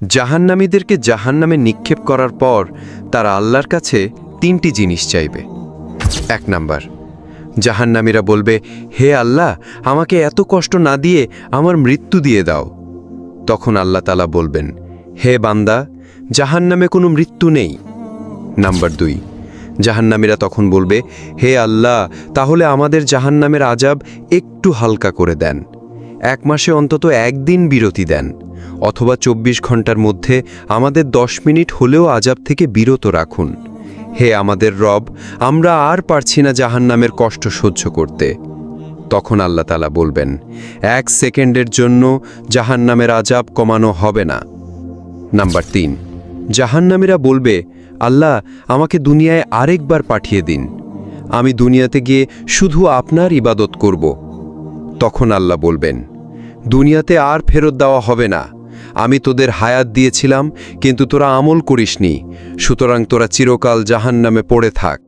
জাহান্নামীদেরকে জাহান্নামে নিক্ষেপ করার পর তারা আল্লাহর কাছে 3টি জিনিস চাইবে। 1 নাম্বার, জাহান্নামীরা বলবে, হে আল্লাহ, আমাকে এত কষ্ট না দিয়ে আমার মৃত্যু দিয়ে দাও। তখন আল্লাহ তাআলা বলবেন, হে বান্দা, জাহান্নামে কোনো মৃত্যু নেই। নাম্বার 2, জাহান্নামীরা তখন বলবে, হে আল্লাহ, তাহলে আমাদের জাহান্নামের আযাব একটু হালকা করে দেন। 1 মাসে অন্তত 1 দিন বিরতি দেন, অথবা 24 ঘন্টার মধ্যে আমাদের 10 মিনিট হলেও আযাব থেকে বিরত রাখুন। হে আমাদের রব, আমরা আর পারছি না জাহান্নামের কষ্ট সহ্য করতে। তখন আল্লাহ তাআলা বলবেন, 1 সেকেন্ডের জন্য জাহান্নামের আযাব কমানো হবে না। নাম্বার 3, জাহান্নামীরা বলবে, আল্লাহ, আমাকে দুনিয়ায় আরেকবার পাঠিয়ে দিন, আমি দুনিয়াতে গিয়ে শুধু আপনার ইবাদত করব। তখন আল্লাহ বলবেন, দুনিয়াতে আর ফেরত দেওয়া হবে না, আমি তোদের হায়াত দিয়েছিলাম কিন্তু তোরা আমল করিসনি, সুতরাং তোরা চিরকাল জাহান্নামে পড়ে থাক।